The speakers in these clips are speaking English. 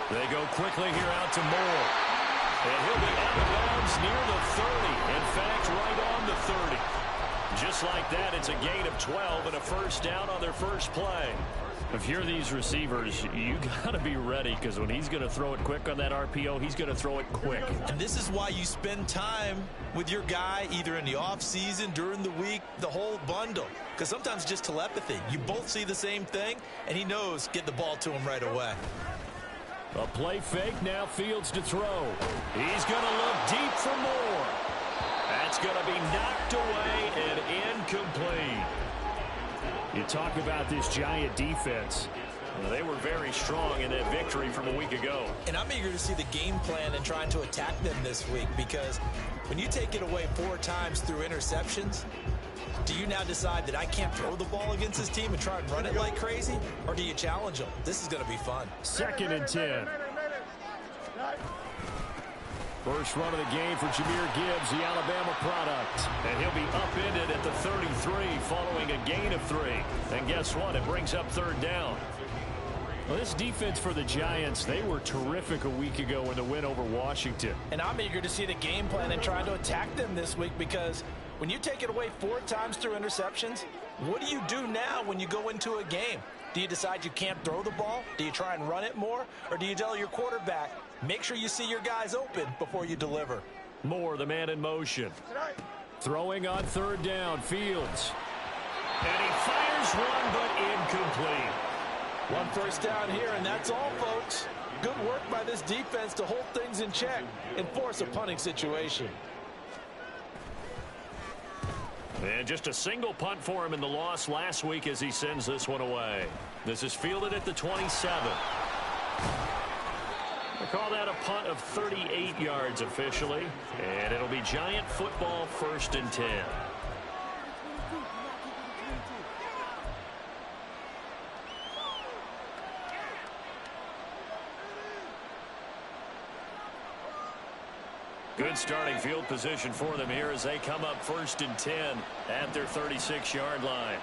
They go quickly here out to Moore. And he'll be out of bounds near the 30. In fact, right on the 30. Just like that, it's a gain of 12 and a first down on their first play. If you're these receivers, you got to be ready, because when he's going to throw it quick on that RPO, he's going to throw it quick. And this is why you spend time with your guy either in the offseason, during the week, the whole bundle. Because sometimes just telepathy. You both see the same thing, and he knows get the ball to him right away. A play fake, now Fields to throw. He's going to look deep for more. That's going to be knocked away and incomplete. You talk about this Giant defense. Well, they were very strong in that victory from a week ago. And I'm eager to see the game plan and trying to attack them this week, because when you take it away 4 times through interceptions, do you now decide that I can't throw the ball against this team and try and run it like crazy? Or do you challenge them? This is going to be fun. 2nd and 10. First run of the game for Jahmyr Gibbs, the Alabama product. And he'll be upended at the 33 following a gain of 3. And guess what? It brings up 3rd down. Well, this defense for the Giants, they were terrific a week ago in the win over Washington. And I'm eager to see the game plan and try to attack them this week, because when you take it away 4 times through interceptions, what do you do now when you go into a game? Do you decide you can't throw the ball? Do you try and run it more? Or do you tell your quarterback, make sure you see your guys open before you deliver? Moore, the man in motion. Throwing on 3rd down, Fields. And he fires one, but incomplete. 1 first down here, and that's all, folks. Good work by this defense to hold things in check and force a punting situation. And just a single punt for him in the loss last week as he sends this one away. This is fielded at the 27. They call that a punt of 38 yards officially. And it'll be Giant football, 1st and 10. Good starting field position for them here as they come up 1st and 10 at their 36-yard line.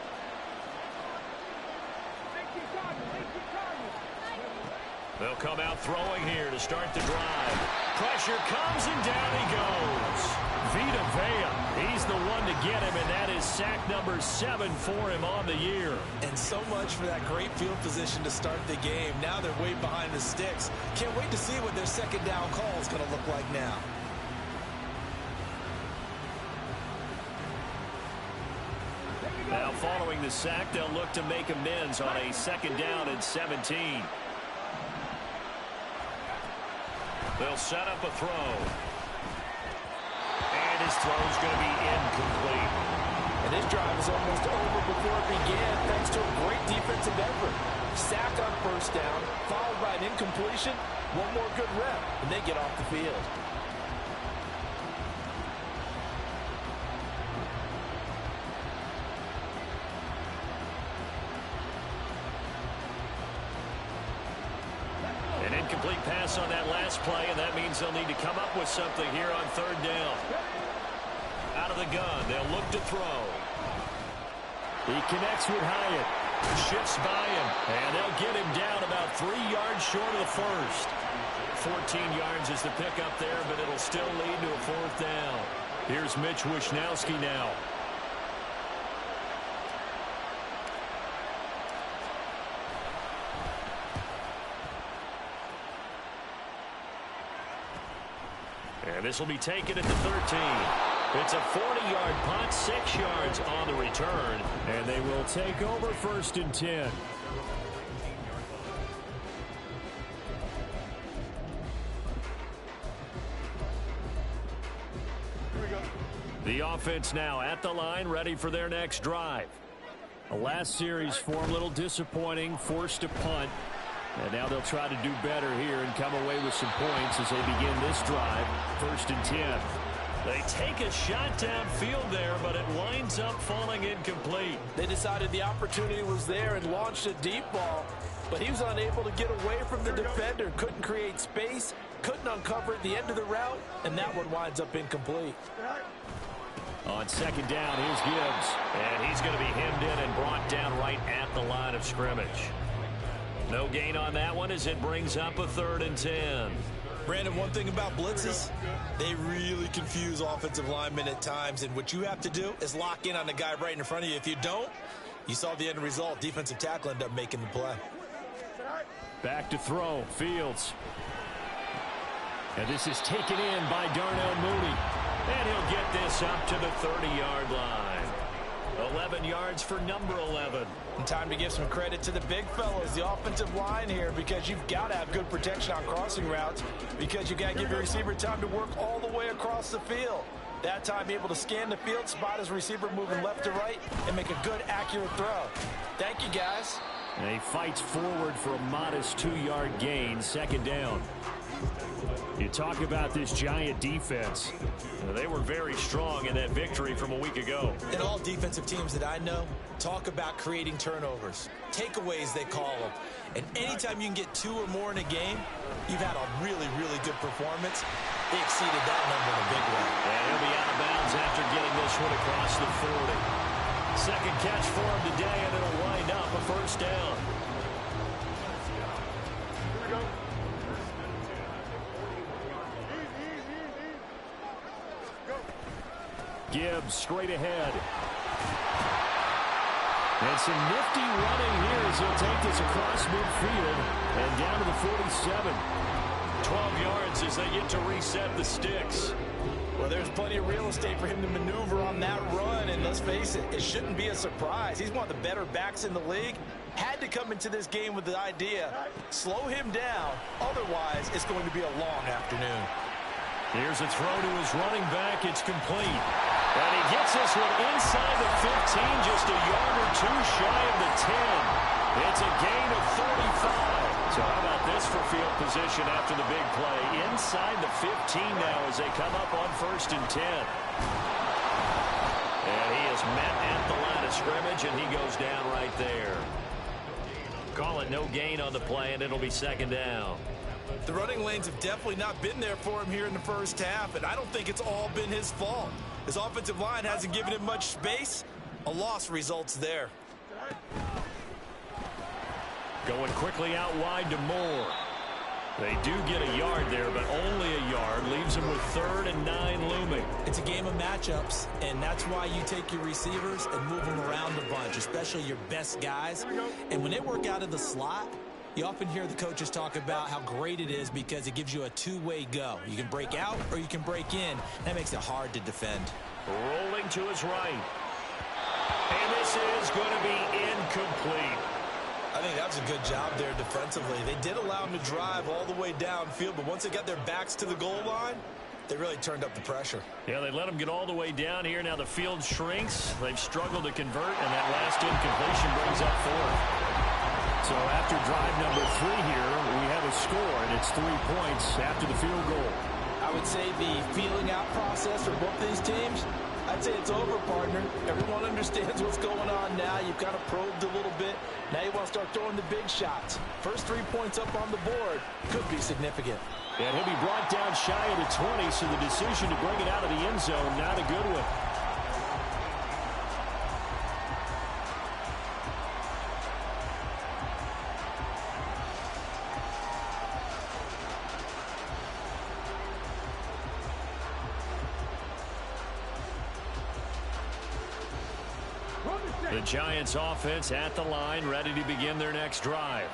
They'll come out throwing here to start the drive. Pressure comes and down he goes. Vita Vea, he's the one to get him, and that is sack number 7 for him on the year. And so much for that great field position to start the game. Now they're way behind the sticks. Can't wait to see what their 2nd down call is going to look like now. Now following the sack, they'll look to make amends on a 2nd down and 17. They'll set up a throw. And his throw's going to be incomplete. And his drive is almost over before it began, thanks to a great defensive effort. Sack on 1st down, followed by an incompletion. One more good rep, and they get off the field. Incomplete pass on that last play, and that means they'll need to come up with something here on 3rd down. Out of the gun, they'll look to throw. He connects with Hyatt. Shifts by him, and they'll get him down about 3 yards short of the first. 14 yards is the pickup there, but it'll still lead to a 4th down. Here's Mitch Wishnowski now. And this will be taken at the 13. It's a 40-yard punt, 6 yards on the return. And they will take over 1st and 10. The offense now at the line, ready for their next drive. The last series form a little disappointing, forced to punt. And now they'll try to do better here and come away with some points as they begin this drive. 1st and 10. They take a shot downfield there, but it winds up falling incomplete. They decided the opportunity was there and launched a deep ball, but he was unable to get away from the defender, couldn't create space, couldn't uncover at the end of the route, and that one winds up incomplete. On 2nd down, here's Gibbs, and he's going to be hemmed in and brought down right at the line of scrimmage. No gain on that one as it brings up a 3rd and 10. Brandon, one thing about blitzes, they really confuse offensive linemen at times, and what you have to do is lock in on the guy right in front of you. If you don't, you saw the end result. Defensive tackle ended up making the play. Back to throw, Fields. And this is taken in by Darnell Mooney. And he'll get this up to the 30-yard line. 11 yards for number 11. And time to give some credit to the big fellows, the offensive line here, because you've got to have good protection on crossing routes, because you've got to give your receiver time to work all the way across the field. That time, able to scan the field, spot his receiver moving left to right, and make a good, accurate throw. Thank you, guys. And he fights forward for a modest 2-yard gain, 2nd down. You talk about this Giant defense. They were very strong in that victory from a week ago. And all defensive teams that I know talk about creating turnovers. Takeaways, they call them. And anytime you can get 2 or more in a game, you've had a really, really good performance. They exceeded that number in a big way. And he'll be out of bounds after getting this one across the 40. Second catch for him today, and it'll wind up a 1st down. Gibbs straight ahead. And some nifty running here as he'll take this across midfield and down to the 47. 12 yards as they get to reset the sticks. Well, there's plenty of real estate for him to maneuver on that run, and let's face it, it shouldn't be a surprise. He's one of the better backs in the league. Had to come into this game with the idea, slow him down, otherwise it's going to be a long afternoon. Here's a throw to his running back. It's complete. And he gets this one inside the 15, just a yard or 2 shy of the 10. It's a gain of 35. So how about this for field position after the big play? Inside the 15 now as they come up on 1st and 10. And he is met at the line of scrimmage, and he goes down right there. Call it no gain on the play, and it'll be 2nd down. The running lanes have definitely not been there for him here in the first half, and I don't think it's all been his fault. His offensive line hasn't given him much space. A loss results there. Going quickly out wide to Moore. They do get a yard there, but only a yard. Leaves them with 3rd and 9 looming. It's a game of matchups, and that's why you take your receivers and move them around a bunch, especially your best guys. And when they work out of the slot, you often hear the coaches talk about how great it is because it gives you a 2-way go. You can break out or you can break in. That makes it hard to defend. Rolling to his right. And this is going to be incomplete. I think that was a good job there defensively. They did allow him to drive all the way downfield, but once they got their backs to the goal line, they really turned up the pressure. Yeah, they let him get all the way down here. Now the field shrinks. They've struggled to convert, and that last incompletion brings up 4th. So after drive number 3 here, we have a score, and it's 3 points after the field goal. I would say the feeling out process for both these teams, I'd say it's over, partner. Everyone understands what's going on now. You've kind of probed a little bit. Now you want to start throwing the big shots. First 3 points up on the board could be significant. And he'll be brought down shy of the 20, so the decision to bring it out of the end zone, not a good one. The Giants offense at the line, ready to begin their next drive.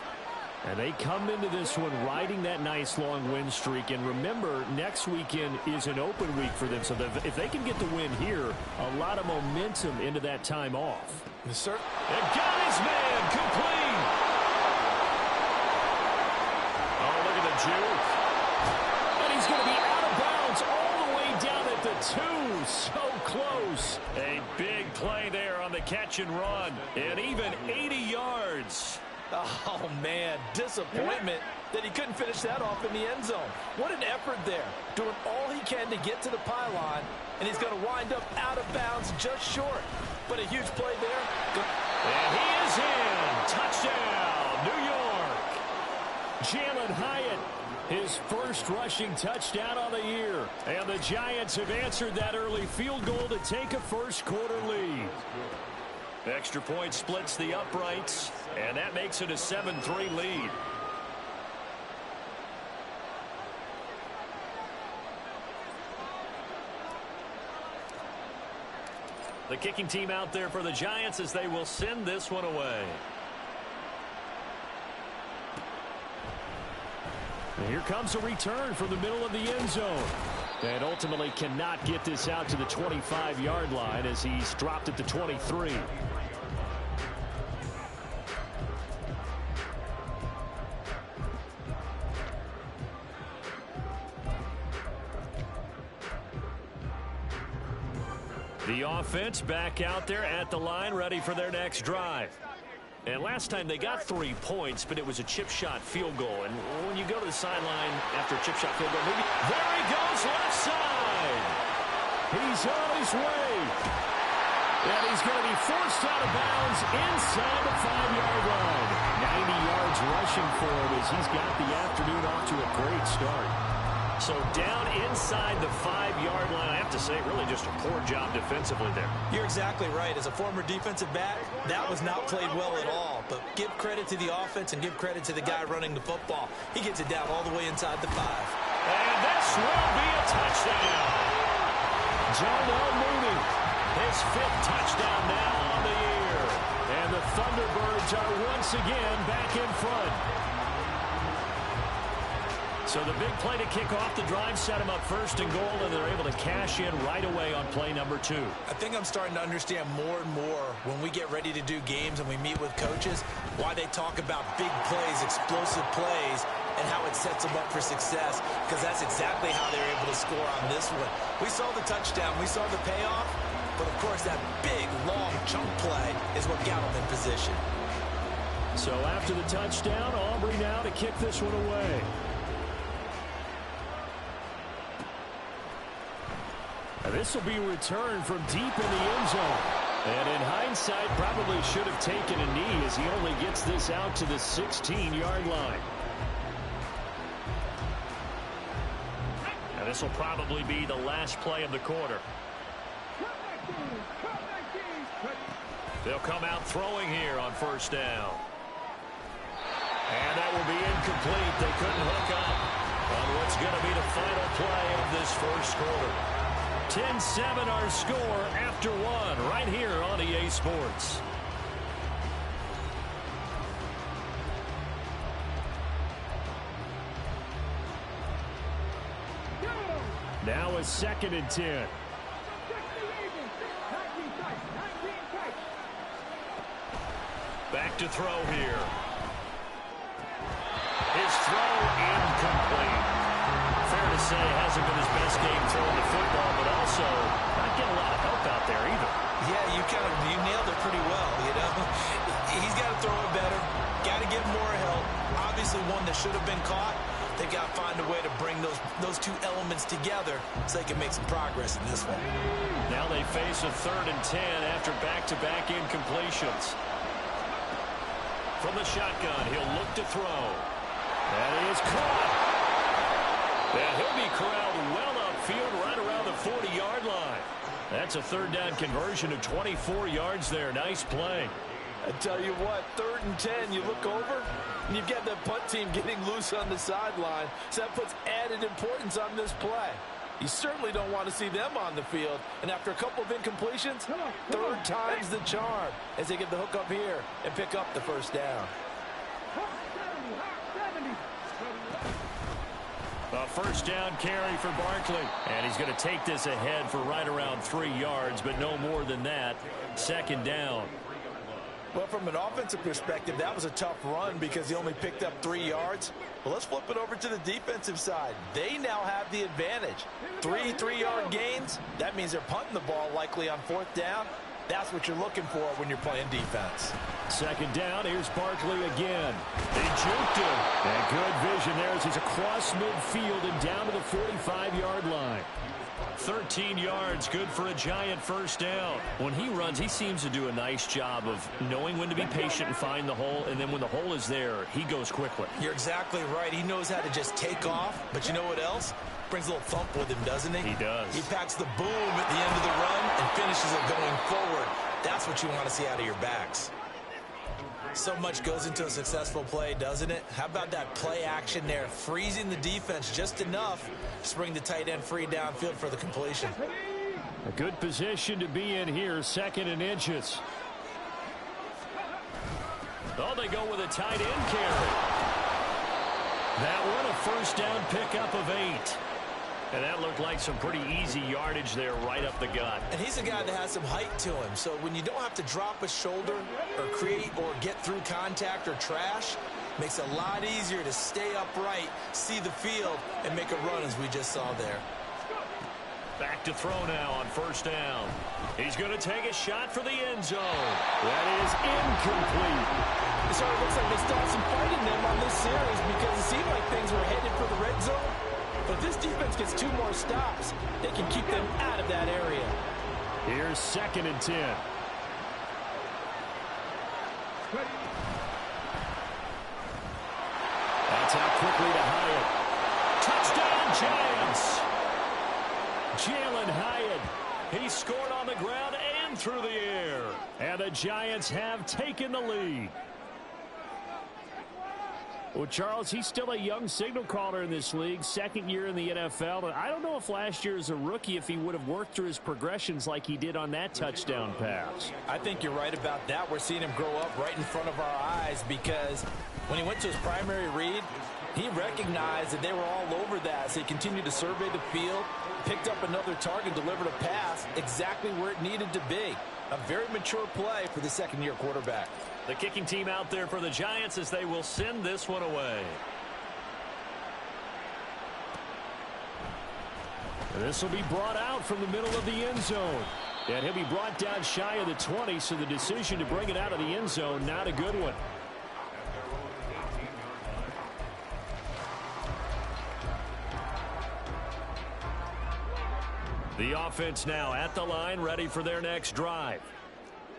And they come into this one riding that nice long win streak. And remember, next weekend is an open week for them. So if they can get the win here, a lot of momentum into that time off. Yes, sir. And got his man complete. Oh, look at the juke. And he's going to be out of bounds all the way down at the 2. So close. A big play there on the catch and run. And even 80 yards. Oh, man, disappointment that he couldn't finish that off in the end zone. What an effort there, doing all he can to get to the pylon, and he's going to wind up out of bounds just short. But a huge play there. And he is in. Touchdown, New York. Jalen Hyatt, his first rushing touchdown on the year. And the Giants have answered that early field goal to take a first quarter lead. Extra point splits the uprights, and that makes it a 7-3 lead. The kicking team out there for the Giants as they will send this one away. And here comes a return from the middle of the end zone. And ultimately cannot get this out to the 25-yard line as he's dropped at the 23. The offense back out there at the line, ready for their next drive. And last time they got 3 points, but it was a chip shot field goal. And when you go to the sideline after a chip shot field goal, maybe there he goes left side. He's on his way. And he's going to be forced out of bounds inside the 5-yard line. 90 yards rushing for him as he's got the afternoon off to a great start. So down inside the 5-yard line, I have to say, really just a poor job defensively there. You're exactly right. As a former defensive back, that was not played well at all. But give credit to the offense and give credit to the guy running the football. He gets it down all the way inside the 5. And this will be a touchdown. John L. Mooney, his 5th touchdown now on the year. And the Thunderbirds are once again back in front. So the big play to kick off the drive set them up 1st and goal, and they're able to cash in right away on play number 2. I think I'm starting to understand more and more when we get ready to do games and we meet with coaches why they talk about big plays, explosive plays, and how it sets them up for success, because that's exactly how they're able to score on this one. We saw the touchdown. We saw the payoff. But, of course, that big, long chunk play is what got them in position. So after the touchdown, Aubrey now to kick this one away. This will be returned from deep in the end zone. And in hindsight, probably should have taken a knee as he only gets this out to the 16-yard line. And this will probably be the last play of the quarter. They'll come out throwing here on 1st down. And that will be incomplete. They couldn't hook up on what's going to be the final play of this 1st quarter. 10-7 our score after 1 right here on EA Sports. Now a 2nd and 10. Back to throw here. His throw incomplete. Fair to say, hasn't been his best game throwing the football, but also not getting a lot of help out there either. Yeah, you nailed it pretty well, you know. He's got to throw it better, got to get more help. Obviously one that should have been caught. They've got to find a way to bring those 2 elements together so they can make some progress in this one. Now they face a 3rd and 10 after back-to-back incompletions. From the shotgun, he'll look to throw. And he is caught. And he'll be corralled well upfield right around the 40-yard line. That's a 3rd down conversion of 24 yards there. Nice play. I tell you what, 3rd and 10, you look over, and you've got the punt team getting loose on the sideline. So that puts added importance on this play. You certainly don't want to see them on the field. And after a couple of incompletions, 3rd time's the charm as they get the hook up here and pick up the 1st down. A 1st down carry for Barkley. And he's going to take this ahead for right around 3 yards, but no more than that. 2nd down. Well, from an offensive perspective, that was a tough run because he only picked up 3 yards. Well, let's flip it over to the defensive side. They now have the advantage. 3 3-yard gains. That means they're punting the ball likely on 4th down. That's what you're looking for when you're playing defense. 2nd down. Here's Barkley again. They juked him. And good vision there as he's across midfield and down to the 45-yard line. 13 yards, good for a Giant 1st down. When he runs, he seems to do a nice job of knowing when to be patient and find the hole, and then when the hole is there, he goes quickly. You're exactly right. He knows how to just take off, but you know what else? Brings a little thump with him, doesn't he? He does. He packs the boom at the end of the run and finishes it going forward. That's what you want to see out of your backs. So much goes into a successful play, doesn't it? How about that play action there, freezing the defense just enough to bring the tight end free downfield for the completion. A good position to be in here, 2nd and inches. Oh, they go with a tight end carry. That one, a first down pickup of 8. And that looked like some pretty easy yardage there right up the gut. And he's a guy that has some height to him. So when you don't have to drop a shoulder or create or get through contact or trash, makes it a lot easier to stay upright, see the field, and make a run as we just saw there. Back to throw now on first down. He's going to take a shot for the end zone. That is incomplete. So it looks like they still have some fight in them on this series because it seemed like things were headed for the red zone. But if this defense gets 2 more stops, they can keep them out of that area. Here's 2nd and 10. That's out quickly to Hyatt. Touchdown, Giants! Jalen Hyatt. He scored on the ground and through the air. And the Giants have taken the lead. Well, Charles, he's still a young signal caller in this league, 2nd year in the NFL. And I don't know if last year as a rookie, if he would have worked through his progressions like he did on that touchdown pass. I think you're right about that. We're seeing him grow up right in front of our eyes because when he went to his primary read, he recognized that they were all over that. So he continued to survey the field, picked up another target, delivered a pass exactly where it needed to be. A very mature play for the 2nd-year quarterback. The kicking team out there for the Giants as they will send this one away. This will be brought out from the middle of the end zone. And he'll be brought down shy of the 20, so the decision to bring it out of the end zone, not a good one. The offense now at the line, ready for their next drive.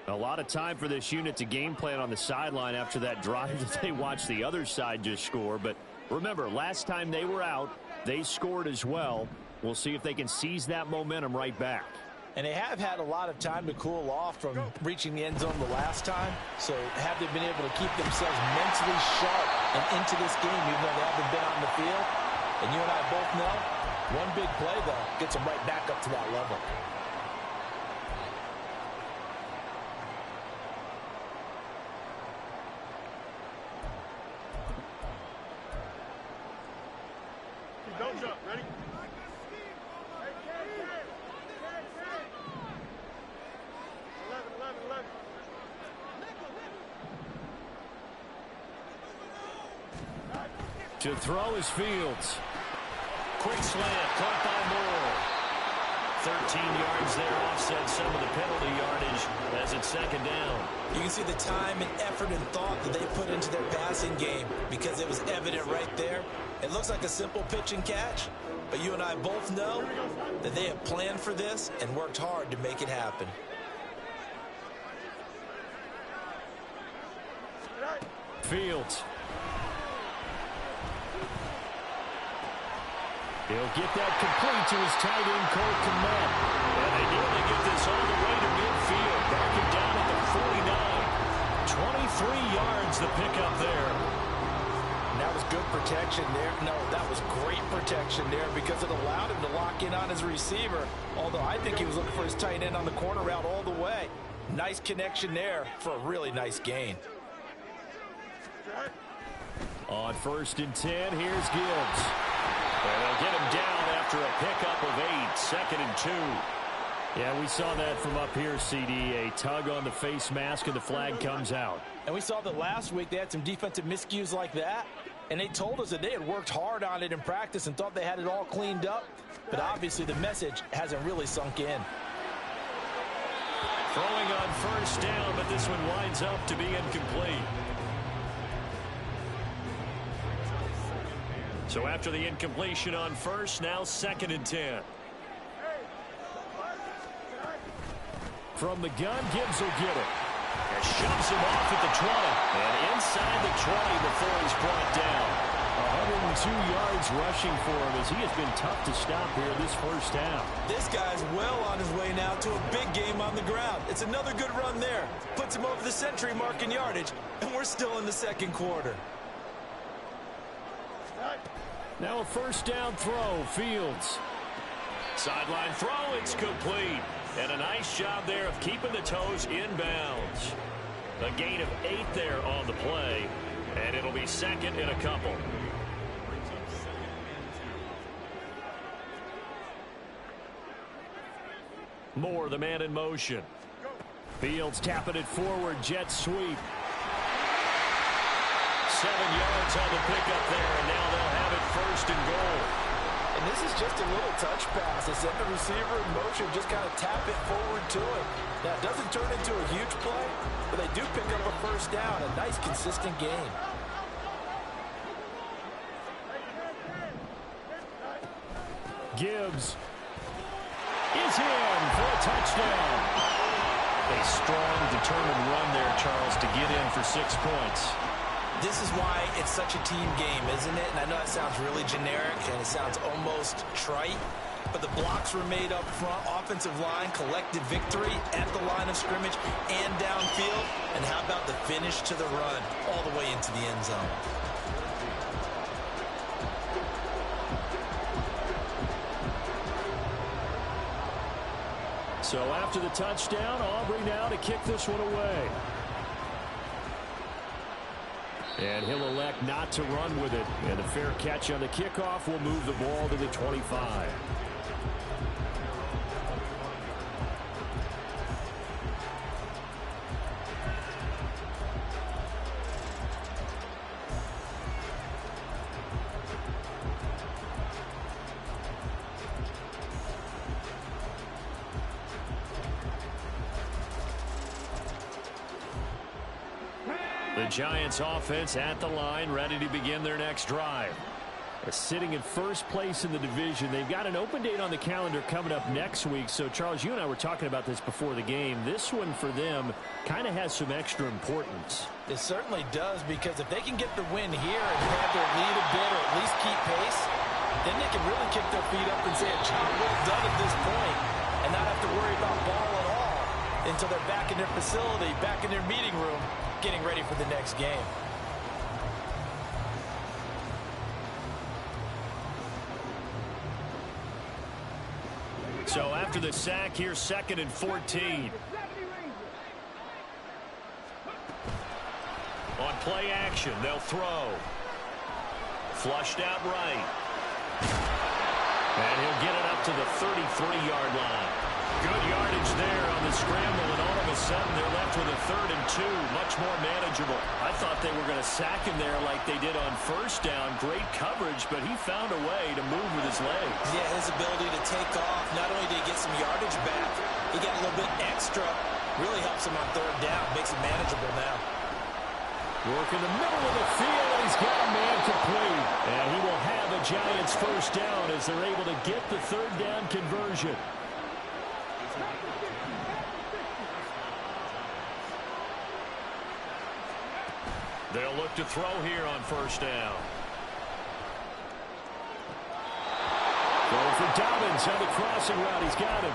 A lot of time for this unit to game plan on the sideline after that drive that they watched the other side just score. But remember, last time they were out, they scored as well. We'll see if they can seize that momentum right back. And they have had a lot of time to cool off from reaching the end zone the last time. So have they been able to keep themselves mentally sharp and into this game even though they haven't been on the field? And you and I both know, one big play, though, gets them right back up to that level. Don't jump. Ready? To throw is Fields. Quick slant, caught by Moore. 13 yards there, offset some of the penalty yardage as it's 2nd down. You can see the time and effort and thought that they put into their passing game because it was evident right there. It looks like a simple pitch and catch, but you and I both know that they have planned for this and worked hard to make it happen. Fields. He'll get that complete to his tight end, Cole Kmet. And they nearly get this all the way to midfield. Backing down at the 49. 23 yards the pickup there. And that was good protection there. No, that was great protection there because it allowed him to lock in on his receiver. Although I think he was looking for his tight end on the corner route all the way. Nice connection there for a really nice gain. On 1st and 10, here's Gibbs. And they'll get him down after a pickup of 8. 2nd and 2. Yeah, we saw that from up here, CD. A tug on the face mask, and the flag comes out. And we saw that last week they had some defensive miscues like that. And they told us that they had worked hard on it in practice and thought they had it all cleaned up. But obviously the message hasn't really sunk in. Throwing on 1st down, but this one winds up to be incomplete. So after the incompletion on 1st, now 2nd and 10. From the gun, Gibbs will get it. And shoves him off at the 20. And inside the 20 before he's brought down. 102 yards rushing for him as he has been tough to stop here this first half. This guy's well on his way now to a big game on the ground. It's another good run there. Puts him over the century mark in yardage, and we're still in the second quarter. Now a first down throw, Fields. Sideline throw, it's complete. And a nice job there of keeping the toes in bounds. A gain of 8 there on the play, and it'll be second and a couple. Moore, the man in motion. Fields tapping it forward, jet sweep. 7 yards on the pickup there, and now they'll have it first and goal. And this is just a little touch pass. They set the receiver in motion, just kind of tap it forward to him. Now, it doesn't turn into a huge play, but they do pick up a first down. A nice, consistent game. Gibbs is in for a touchdown. A strong, determined run there, Charles, to get in for 6 points. This is why it's such a team game, isn't it? And I know that sounds really generic and it sounds almost trite, but the blocks were made up front. Offensive line collected victory at the line of scrimmage and downfield. And how about the finish to the run all the way into the end zone? So after the touchdown, Aubrey now to kick this one away. And he'll elect not to run with it. And a fair catch on the kickoff will move the ball to the 25. The Giants offense at the line, ready to begin their next drive. Sitting in first place in the division. They've got an open date on the calendar coming up next week. So, Charles, you and I were talking about this before the game. This one for them kind of has some extra importance. It certainly does, because if they can get the win here and have their lead a bit or at least keep pace, then they can really kick their feet up and say a job well done at this point and not have to worry about ball at all until they're back in their facility, back in their meeting room, getting ready for the next game. So after the sack, here's 2nd and 14. On play action, they'll throw. Flushed out right. And he'll get it up to the 33-yard line. Good yardage there on the scramble, and all of a sudden they're left with a 3rd and 2, much more manageable. I thought they were going to sack him there like they did on first down. Great coverage, but he found a way to move with his legs. Yeah, his ability to take off, not only did he get some yardage back, he got a little bit extra. Really helps him on 3rd down, makes it manageable now. Work in the middle of the field, and he's got a man complete. And he will have a Giants first down as they're able to get the 3rd down conversion. They'll look to throw here on first down. Going for Dobbins on the crossing route. He's got him.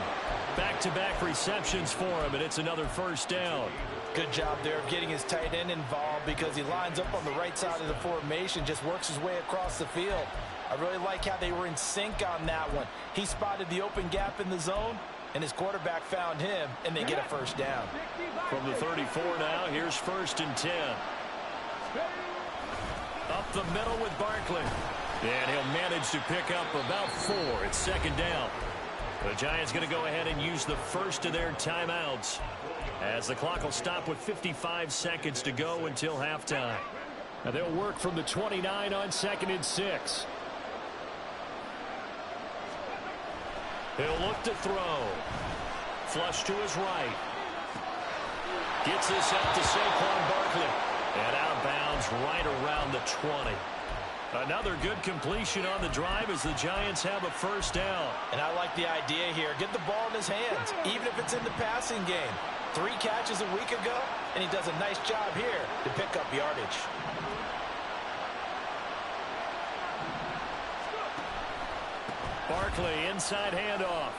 Back-to-back receptions for him, and it's another first down. Good job there of getting his tight end involved, because he lines up on the right side of the formation, just works his way across the field. I really like how they were in sync on that one. He spotted the open gap in the zone, and his quarterback found him, and they get a first down. From the 34 now, here's 1st and 10. Up the middle with Barkley. And he'll manage to pick up about 4. It's 2nd down. The Giants going to go ahead and use the first of their timeouts, as the clock will stop with 55 seconds to go until halftime. Now they'll work from the 29 on 2nd and 6. He'll look to throw. Flush to his right. Gets this up to Saquon Barkley. And out of bounds right around the 20. Another good completion on the drive as the Giants have a first down. And I like the idea here. Get the ball in his hands, even if it's in the passing game. 3 catches a week ago, and he does a nice job here to pick up yardage. Barkley, inside handoff.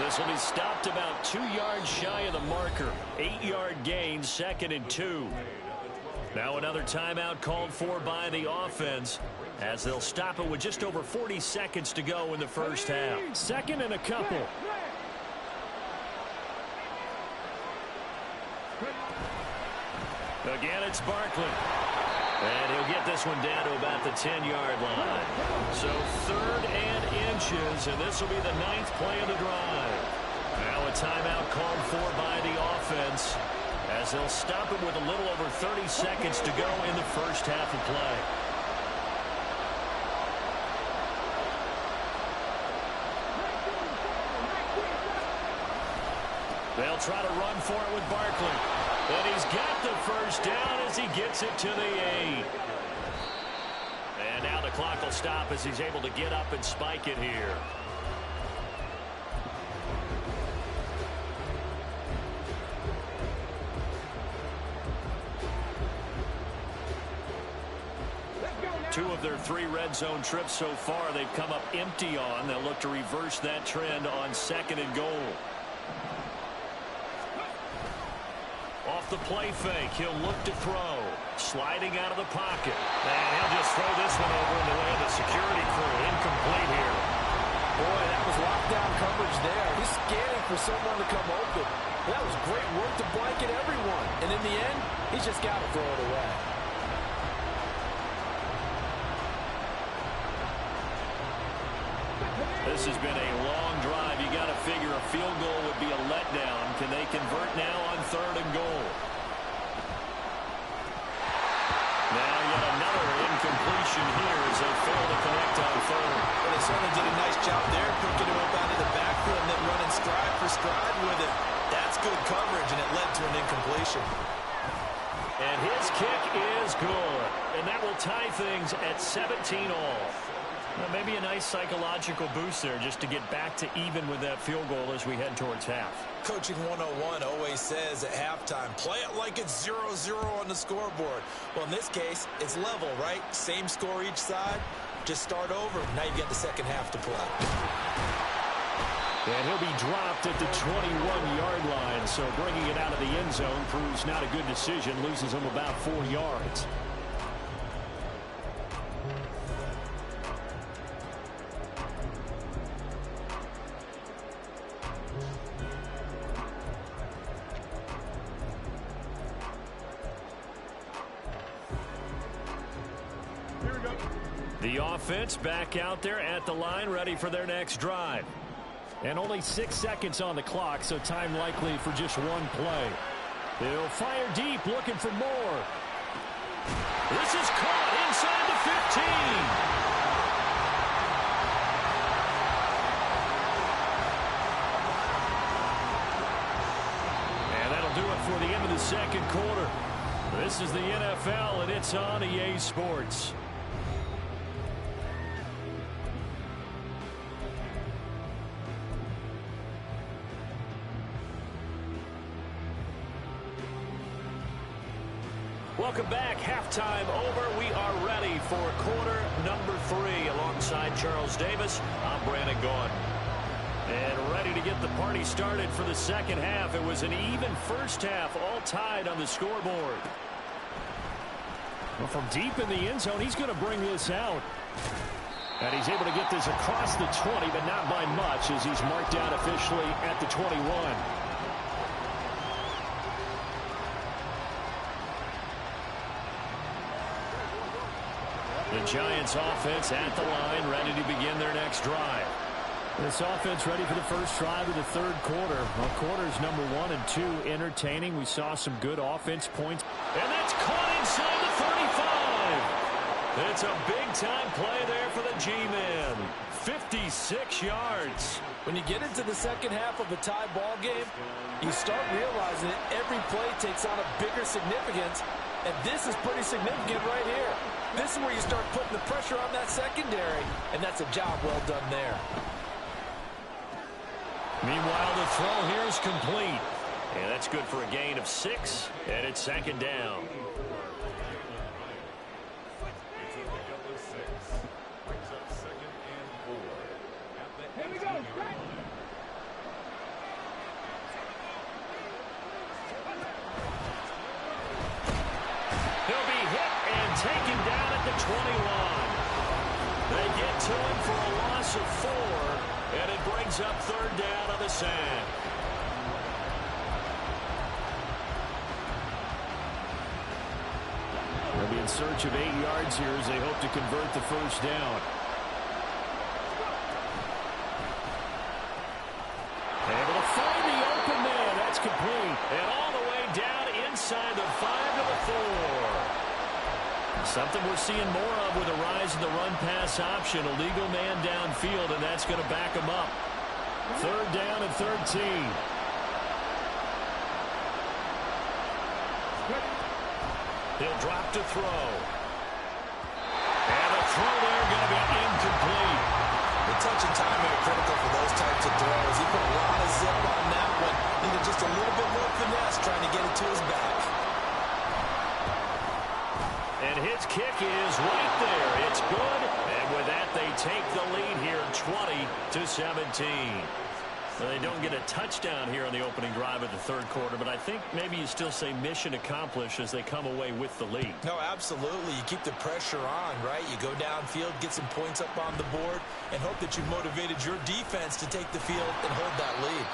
This will be stopped about 2 yards shy of the marker. 8-yard gain, 2nd and 2. Now another timeout called for by the offense, as they'll stop it with just over 40 seconds to go in the first half. 2nd and a couple. Again, it's Barkley. And he'll get this one down to about the 10-yard line. So 3rd and inches, and this will be the 9th play of the drive. Now a timeout called for by the offense, as they'll stop it with a little over 30 seconds to go in the first half of play. They'll try to run for it with Barkley. And he's got the first down as he gets it to the 8. And now the clock will stop as he's able to get up and spike it here. Two of their 3 red zone trips so far they've come up empty on. They'll look to reverse that trend on 2nd and goal. Off the play fake, he'll look to throw. Sliding out of the pocket. And he'll just throw this one over in the way of the security crew. Incomplete here. Boy, that was lockdown coverage there. He's scanning for someone to come open. That was great work to blanket everyone. And in the end, he's just got to throw it away. This has been a long drive. You got to figure a field goal would be a letdown. Can they convert now on 3rd and goal? Now yet another incompletion here as they fail to connect on 3rd. Well, they certainly did a nice job there, picking him up out of the backfield and then running stride for stride with it. That's good coverage, and it led to an incompletion. And his kick is good. And that will tie things at 17 all. Well, maybe a nice psychological boost there just to get back to even with that field goal as we head towards half. Coaching 101 always says at halftime, play it like it's 0-0 on the scoreboard. Well, in this case, it's level, right? Same score each side. Just start over. Now you get the second half to play. And he'll be dropped at the 21-yard line. So bringing it out of the end zone proves not a good decision. Loses him about 4 yards. The offense back out there at the line, ready for their next drive. And only 6 seconds on the clock, so time likely for just one play. They'll fire deep, looking for more. This is caught inside the 15. And that'll do it for the end of the second quarter. This is the NFL, and it's on EA Sports. Welcome back. Halftime over. We are ready for quarter number 3. Alongside Charles Davis, I'm Brandon Gordon. And ready to get the party started for the second half. It was an even first half, all tied on the scoreboard. Well, from deep in the end zone, he's going to bring this out. And he's able to get this across the 20, but not by much, as he's marked out officially at the 21. The Giants offense at the line, ready to begin their next drive. This offense ready for the first drive of the third quarter. Well, quarters number 1 and 2 entertaining. We saw some good offense points. And that's caught inside the 35. It's a big-time play there for the G-Men. 56 yards. When you get into the second half of a tie ball game, you start realizing that every play takes on a bigger significance. And this is pretty significant right here. This is where you start putting the pressure on that secondary, and that's a job well done there. Meanwhile, the throw here is complete. And that's good for a gain of 6, and it's second down. taken down at the 21. They get to him for a loss of 4, and it brings up third down on the sand. They'll be in search of 8 yards here as they hope to convert the first down. Able to find the open man. That's complete. And all the way down inside the 5 to the 4. Something we're seeing more of with a rise in the run-pass option. A legal man downfield, and that's going to back him up. Third down and 13. He'll drop to throw. And the throw there going to be incomplete. The touch and timing are critical for those types of throws. He put a lot of zip on that one. Needed just a little bit more finesse trying to get it to his back. And his kick is right there. It's good. And with that, they take the lead here 20-17. Well, they don't get a touchdown here on the opening drive of the third quarter, but I think maybe you still say mission accomplished as they come away with the lead. No, absolutely. You keep the pressure on, right? You go downfield, get some points up on the board, and hope that you motivated your defense to take the field and hold that lead.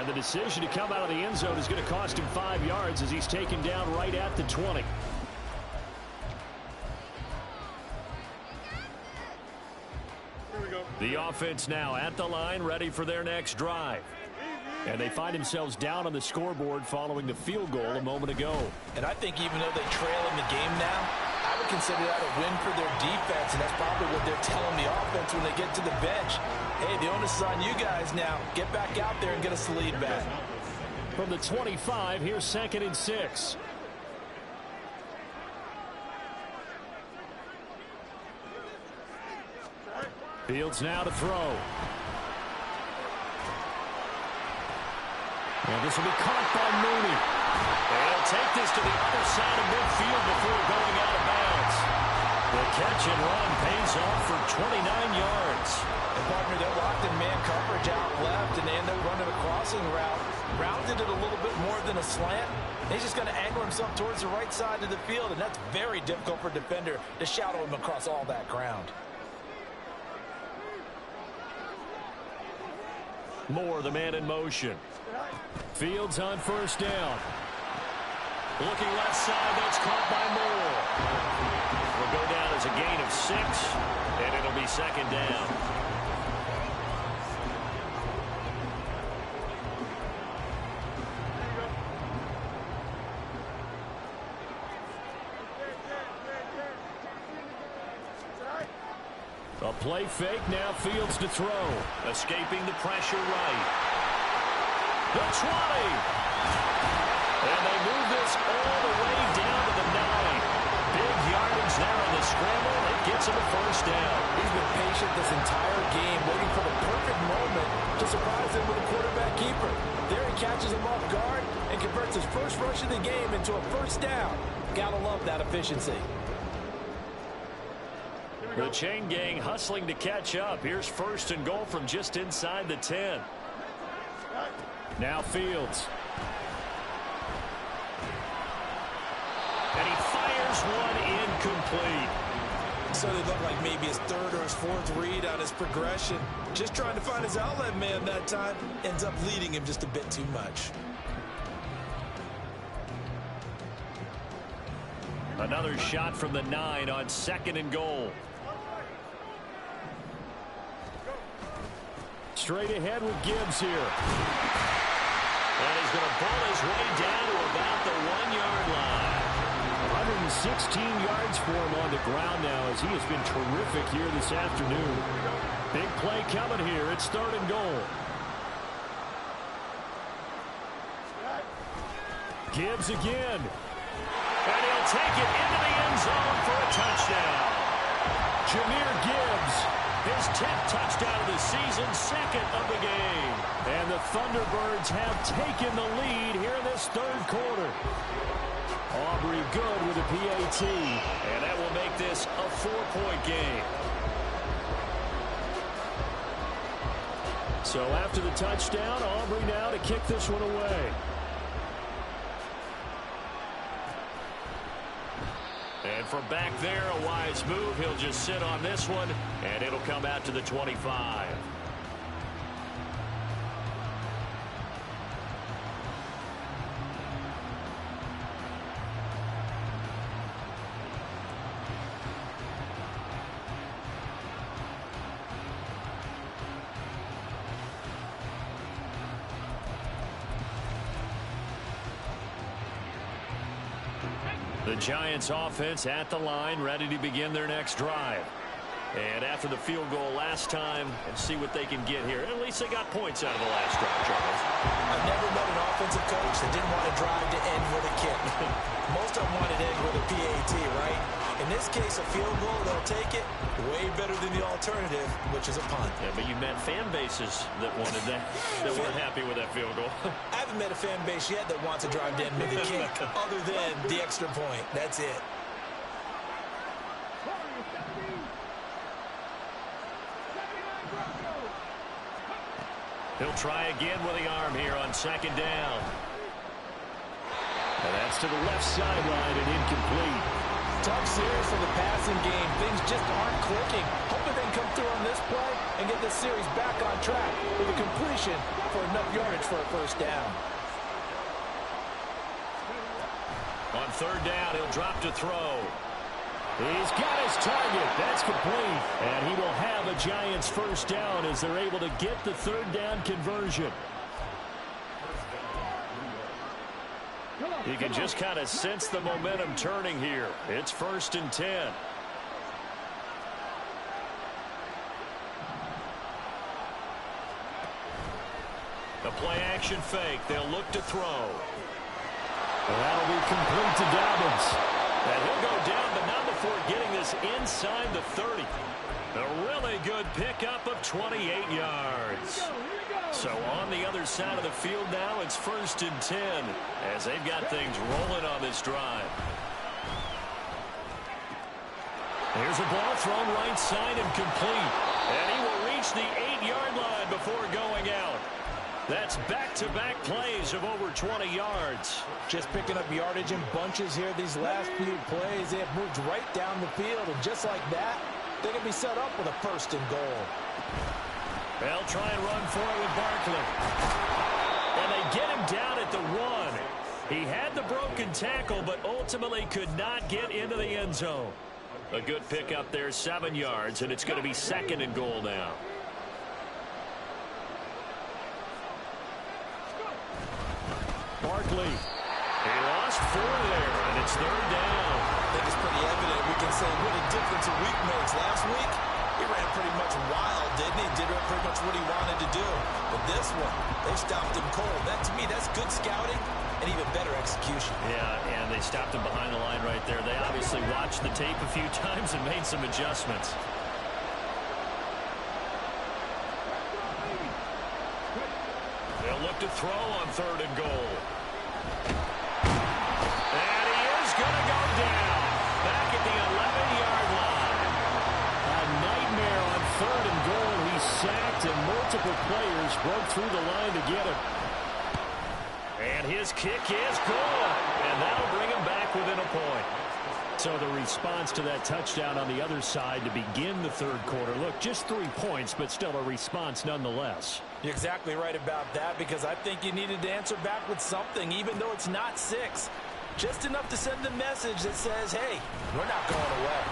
And the decision to come out of the end zone is going to cost him 5 yards as he's taken down right at the 20. The offense now at the line, ready for their next drive. And they find themselves down on the scoreboard following the field goal a moment ago. And I think even though they trail in the game now, I would consider that a win for their defense, and that's probably what they're telling the offense when they get to the bench. Hey, the onus is on you guys now. Get back out there and get us the lead back. From the 25, here's 2nd and 6. Fields now to throw. And this will be caught by Mooney. And he'll take this to the other side of midfield before going out of bounds. The catch and run pays off for 29 yards. And partner, they're locked in man coverage out left, and they end up running a crossing route. Rounded it a little bit more than a slant. He's just going to angle himself towards the right side of the field, and that's very difficult for a defender to shadow him across all that ground. Moore, the man in motion. Fields on first down. Looking left side, that's caught by Moore. Will go down as a gain of 6, and it'll be 2nd down. A play fake, now Fields to throw. Escaping the pressure right. The 20. And they move this all the way down to the 9. Big yardage there on the scramble. It gets him a first down. He's been patient this entire game, waiting for the perfect moment to surprise him with a quarterback keeper. There he catches him off guard and converts his first rush of the game into a first down. Gotta love that efficiency. The chain gang hustling to catch up. Here's 1st and goal from just inside the 10. Now Fields. And he fires one incomplete. So they look like maybe his 3rd or his 4th read on his progression. Just trying to find his outlet man that time. Ends up leading him just a bit too much. Another shot from the 9 on 2nd and goal. Straight ahead with Gibbs here. And he's going to ball his way down to about the 1-yard line. 116 yards for him on the ground now as he has been terrific here this afternoon. Big play coming here. It's 3rd and goal. Gibbs again. And he'll take it into the end zone for a touchdown. Jahmyr Gibbs, his 10th touchdown of the season, 2nd of the game. And the Thunderbirds have taken the lead here in this 3rd quarter. Aubrey good with a PAT. And that will make this a 4-point game. So after the touchdown, Aubrey now to kick this one away. And from back there, a wise move. He'll just sit on this one, and it'll come out to the 25. The Giants offense at the line, ready to begin their next drive. And after the field goal last time, and see what they can get here. At least they got points out of the last drive, Charles. I've never met an offensive coach that didn't want to drive to end with a kick. Most of them wanted to end with a PAT, right? In this case, a field goal, they'll take it. Way better than the alternative, which is a punt. Yeah, but you met fan bases that wanted that, that weren't happy with that field goal. I haven't met a fan base yet that wants to drive to end with a kick, other than the extra point. That's it. He'll try again with the arm here on second down. And that's to the left sideline and incomplete. Tough series for the passing game. Things just aren't clicking. Hoping they can come through on this play and get this series back on track with a completion for enough yardage for a first down. On third down, he'll drop to throw. He's got his target. That's complete. And he will have a Giants first down as they're able to get the third down conversion. You can just kind of sense the momentum turning here. It's 1st and 10. The play action fake. They'll look to throw. Well, that'll be complete to Dobbins. And he'll go down, but not before getting this inside the 30. A really good pickup of 28 yards. So on the other side of the field now, it's 1st and 10 as they've got things rolling on this drive. Here's a ball thrown right side and complete. And he will reach the 8-yard line before going out. That's back-to-back plays of over 20 yards. Just picking up yardage in bunches here these last few plays. They have moved right down the field, and just like that, they can be set up with a 1st and goal. They'll try and run for it with Barkley. And they get him down at the 1. He had the broken tackle, but ultimately could not get into the end zone. A good pickup there, 7 yards, and it's going to be 2nd and goal now. Barkley. He lost 4 there, and it's 3rd down. I think it's pretty evident. We can say what a difference a week makes. Last week, he ran pretty much wild, didn't he? Did pretty much what he wanted to do. But this one, they stopped him cold. That, to me, that's good scouting and even better execution. Yeah, and they stopped him behind the line right there. They obviously watched the tape a few times and made some adjustments. They'll look to throw on 3rd and goal. And he is going to go down back at the 11-yard line. A nightmare on 3rd and goal. He sacked, and multiple players broke through the line to get him. And his kick is good. And that'll bring him back within a point. So the response to that touchdown on the other side to begin the 3rd quarter. Look, just 3 points, but still a response nonetheless. You're exactly right about that, because I think you needed to answer back with something, even though it's not 6. Just enough to send a message that says, hey, we're not going away.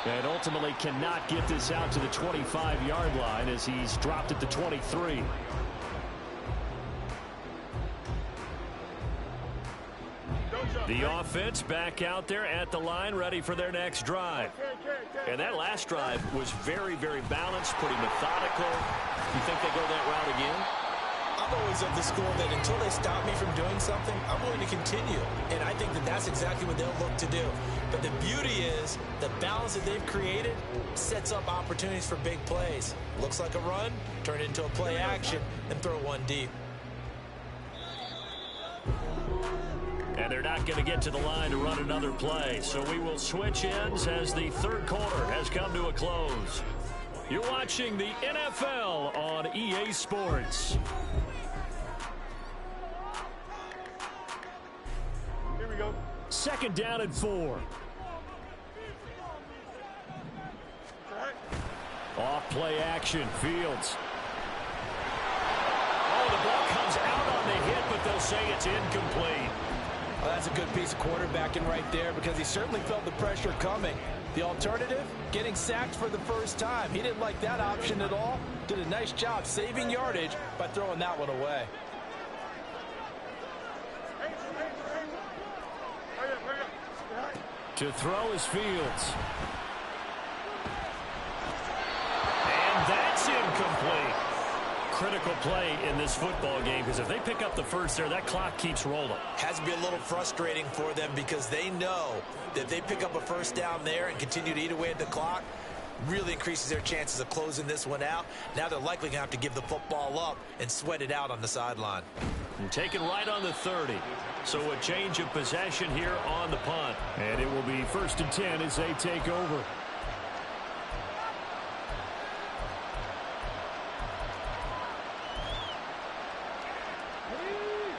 And ultimately cannot get this out to the 25-yard line as he's dropped at the 23. The offense back out there at the line, ready for their next drive. And that last drive was very, very balanced, pretty methodical. You think they go that route again? I'm always of the school that until they stop me from doing something, I'm willing to continue. And I think that that's exactly what they'll look to do. But the beauty is the balance that they've created sets up opportunities for big plays. Looks like a run, turn it into a play action, and throw one deep. And they're not going to get to the line to run another play. So we will switch ends as the 3rd quarter has come to a close. You're watching the NFL on EA Sports. Here we go. 2nd down and 4. play action. Fields. Oh, the ball comes out on the hit, but they'll say it's incomplete. Well, that's a good piece of quarterbacking right there because he certainly felt the pressure coming. The alternative, getting sacked for the first time. He didn't like that option at all. Did a nice job saving yardage by throwing that one away. To throw is Fields. And that's incomplete. Critical play in this football game because if they pick up the first there, that clock keeps rolling. Has to be a little frustrating for them because they know that if they pick up a first down there and continue to eat away at the clock, really increases their chances of closing this one out. Now they're likely going to have to give the football up and sweat it out on the sideline. And taken right on the 30. So a change of possession here on the punt. And it will be 1st and 10 as they take over.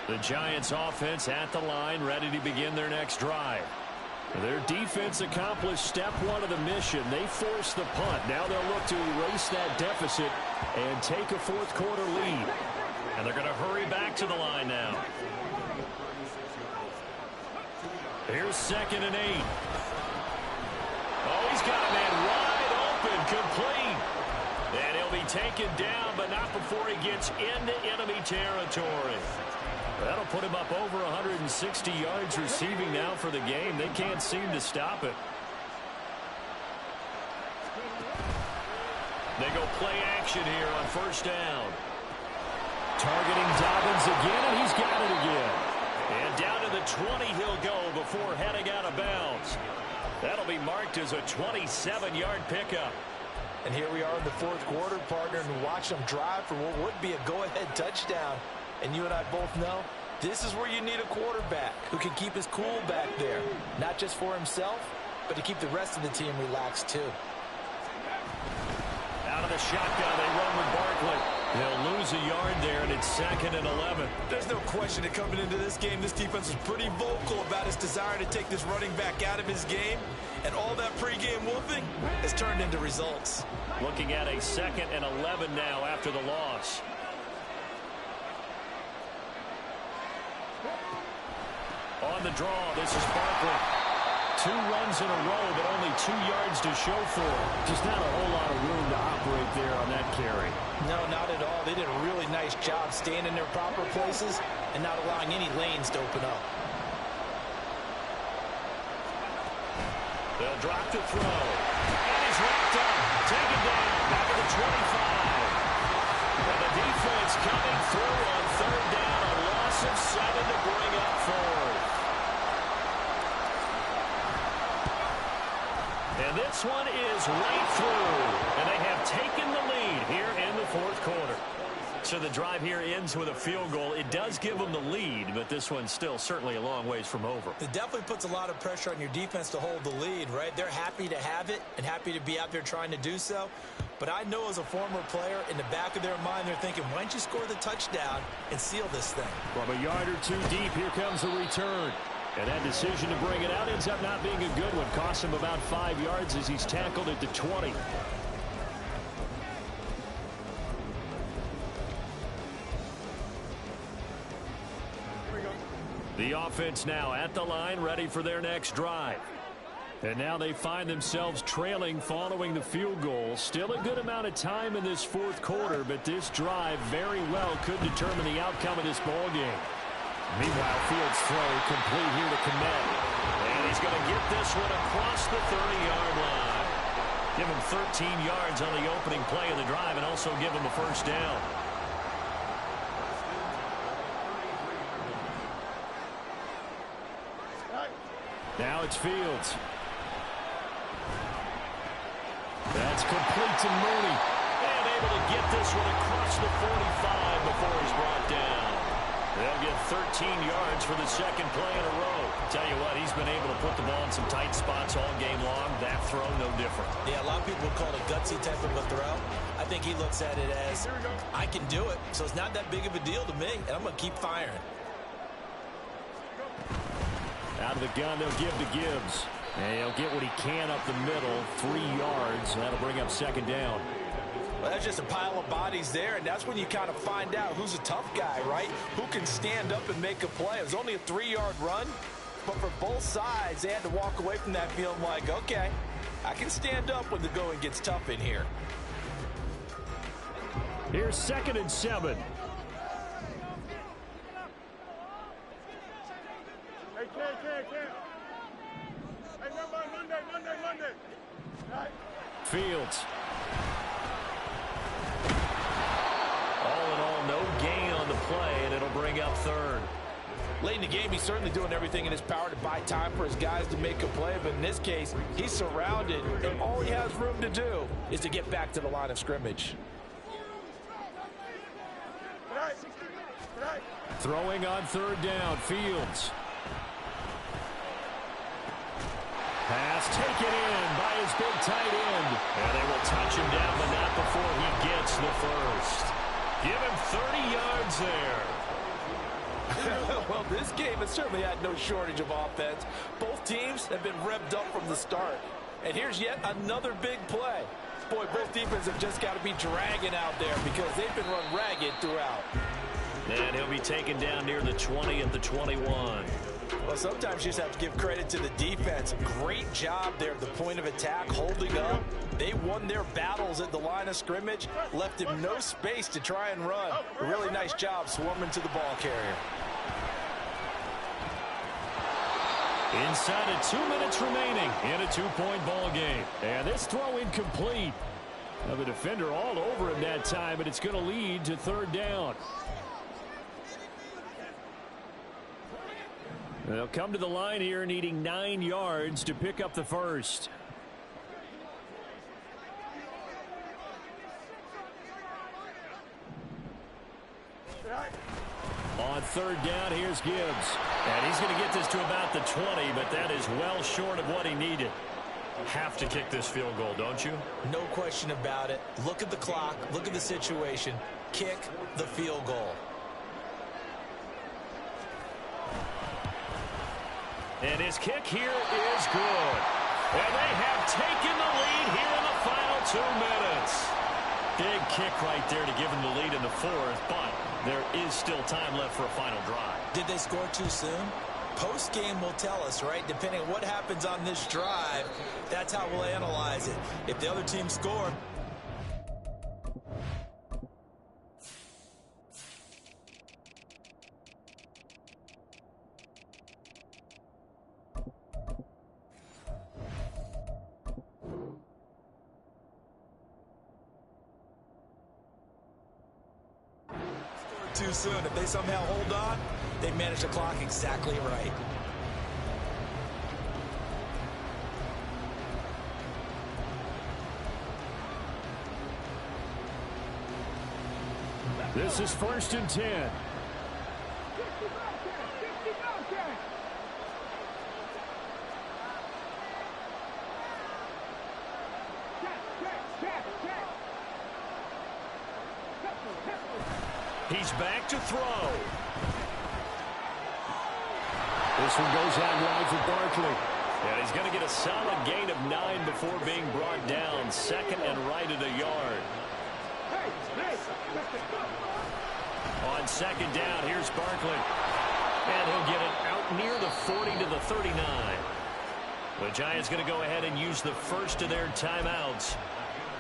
The Giants offense at the line, ready to begin their next drive. Their defense accomplished step one of the mission. They forced the punt. Now they'll look to erase that deficit and take a fourth quarter lead. And they're going to hurry back to the line now. Here's 2nd and 8. Oh, he's got a man wide open, complete. And he'll be taken down, but not before he gets into enemy territory. That'll put him up over 160 yards receiving now for the game. They can't seem to stop it. They go play action here on 1st down. Targeting Dobbins again, and he's got it again. And down to the 20 he'll go before heading out of bounds. That'll be marked as a 27-yard pickup. And here we are in the fourth quarter, partner, and watch them drive for what would be a go-ahead touchdown. And you and I both know this is where you need a quarterback who can keep his cool back there. Not just for himself, but to keep the rest of the team relaxed too. Out of the shotgun, they run with Barkley. They'll lose a yard there, and it's 2nd and 11. There's no question that coming into this game, this defense is pretty vocal about its desire to take this running back out of his game. And all that pregame whooping has turned into results. Looking at a 2nd and 11 now after the loss. On the draw, this is Barkley. 2 runs in a row, but only 2 yards to show for it. Just not a whole lot of room to operate there on that carry. No, not at all. They did a really nice job staying in their proper places and not allowing any lanes to open up. They'll drop the throw. And he's wrapped up. Taken down. Back at the 25. And the defense coming through on 3rd down. A loss of 7 to bring up 4th. And this one is right through. And they have taken the lead here in the fourth quarter. So the drive here ends with a field goal. It does give them the lead, but this one's still certainly a long ways from over. It definitely puts a lot of pressure on your defense to hold the lead, right? They're happy to have it and happy to be out there trying to do so. But I know as a former player, in the back of their mind, they're thinking, why don't you score the touchdown and seal this thing? From a yard or 2 deep, here comes the return. And that decision to bring it out ends up not being a good one. Costs him about 5 yards as he's tackled at the 20. The offense now at the line, ready for their next drive. And now they find themselves trailing following the field goal. Still a good amount of time in this fourth quarter, but this drive very well could determine the outcome of this ball game. Meanwhile, Fields' throw complete here to Kmet. And he's going to get this one across the 30-yard line. Give him 13 yards on the opening play of the drive and also give him a first down. Now it's Fields. That's complete to Mooney. And able to get this one across the 45 before he's brought down. They'll get 13 yards for the second play in a row. Tell you what, he's been able to put the ball in some tight spots all game long. That throw, no different. Yeah, a lot of people would call it a gutsy type of a throw. I think he looks at it as, I can do it, so it's not that big of a deal to me, and I'm going to keep firing. Out of the gun, they'll give to Gibbs. And he'll get what he can up the middle, 3 yards. That'll bring up second down. Well, that's just a pile of bodies there, and that's when you kind of find out who's a tough guy, right? Who can stand up and make a play. It was only a 3-yard run, but for both sides, they had to walk away from that feeling like, okay, I can stand up when the going gets tough in here. Here's 2nd and 7. Hey, Cam. Hey, Monday. Right. Fields. All in all, no gain on the play, and it'll bring up 3rd. Late in the game, he's certainly doing everything in his power to buy time for his guys to make a play, but in this case, he's surrounded, and all he has room to do is to get back to the line of scrimmage. Right. Throwing on 3rd down, Fields. Pass taken in by his big tight end. And they will touch him down, but not before he gets the first. Give him 30 yards there. Well, this game has certainly had no shortage of offense. Both teams have been revved up from the start. And here's yet another big play. Boy, both defenses have just got to be dragging out there because they've been run ragged throughout. And he'll be taken down near the 20 at the 21. Well, sometimes you just have to give credit to the defense. Great job there at the point of attack, holding up. They won their battles at the line of scrimmage, left him no space to try and run. A really nice job swarming to the ball carrier. Inside of 2 minutes remaining in a 2-point ball game. And this throw incomplete. Now the defender all over him that time, but it's going to lead to 3rd down. They'll come to the line here needing 9 yards to pick up the first. On 3rd down, here's Gibbs. And he's going to get this to about the 20, but that is well short of what he needed. Have to kick this field goal, don't you? No question about it. Look at the clock. Look at the situation. Kick the field goal. And his kick here is good. And they have taken the lead here in the final 2 minutes. Big kick right there to give him the lead in the 4th, but there is still time left for a final drive. Did they score too soon? Post-game will tell us, right? Depending on what happens on this drive, that's how we'll analyze it. If the other team scored, too soon. If they somehow hold on, they manage the clock exactly right. This is 1st and 10. He's back to throw. This one goes out wide for Barkley. And he's going to get a solid gain of 9 before being brought down. 2nd and right at a yard. On 2nd down, here's Barkley. And he'll get it out near the 40 to the 39. The Giants going to go ahead and use the first of their timeouts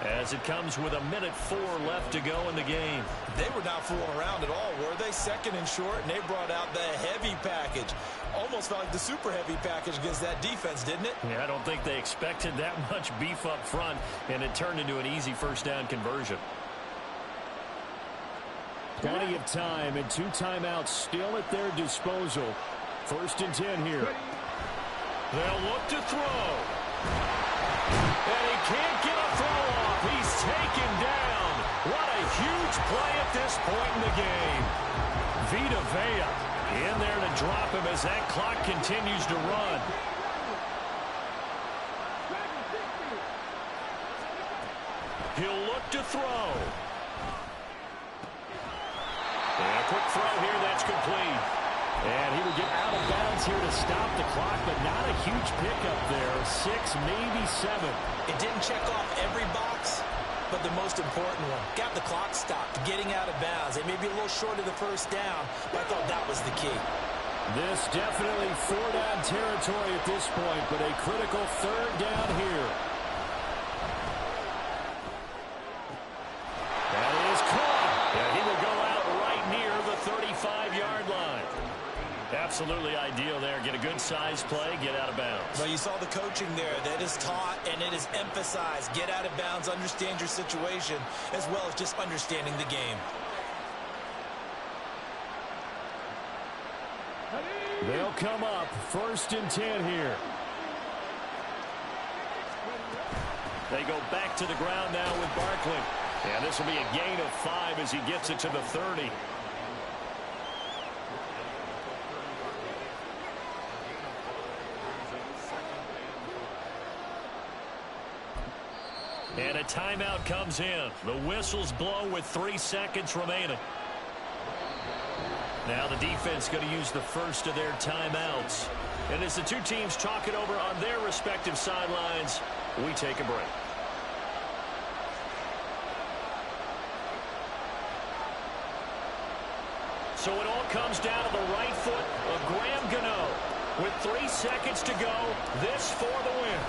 as it comes with 1:04 left to go in the game. They were not fooling around at all, were they? 2nd and short, and they brought out the heavy package. Almost felt like the super heavy package against that defense, didn't it? Yeah, I don't think they expected that much beef up front, and it turned into an easy 1st down conversion. Plenty of time and 2 timeouts still at their disposal. 1st and 10 here. They'll look to throw. And he can't get a throw off. He's taken down. What a huge play at this point in the game. Vita Vea in there to drop him as that clock continues to run. He'll look to throw. And a quick throw here, that's complete. And he would get out of bounds here to stop the clock, but not a huge pickup there. 6, maybe 7. It didn't check off every box, but the most important one. Got the clock stopped, getting out of bounds. They may be a little short of the first down, but I thought that was the key. This definitely 4-down territory at this point, but a critical 3rd down here. That is caught. And he will go out right near the 35-yard line. Absolutely ideal there. Get a good size play, get out of bounds. Well, you saw the coaching there. That is taught and it is emphasized. Get out of bounds, understand your situation, as well as just understanding the game. They'll come up 1st and 10 here. They go back to the ground now with Barkley. And this will be a gain of 5 as he gets it to the 30. And a timeout comes in. The whistles blow with 3 seconds remaining. Now the defense going to use the first of their timeouts. And as the two teams talk it over on their respective sidelines, we take a break. So it all comes down to the right foot of Graham Gano. With 3 seconds to go, this for the win.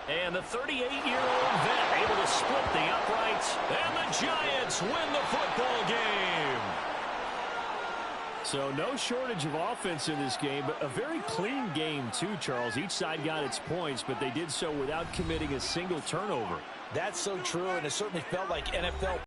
And the 38-year-old vet able to split the uprights. And the Giants win the football game. So no shortage of offense in this game, but a very clean game too, Charles. Each side got its points, but they did so without committing a single turnover. That's so true, and it certainly felt like NFL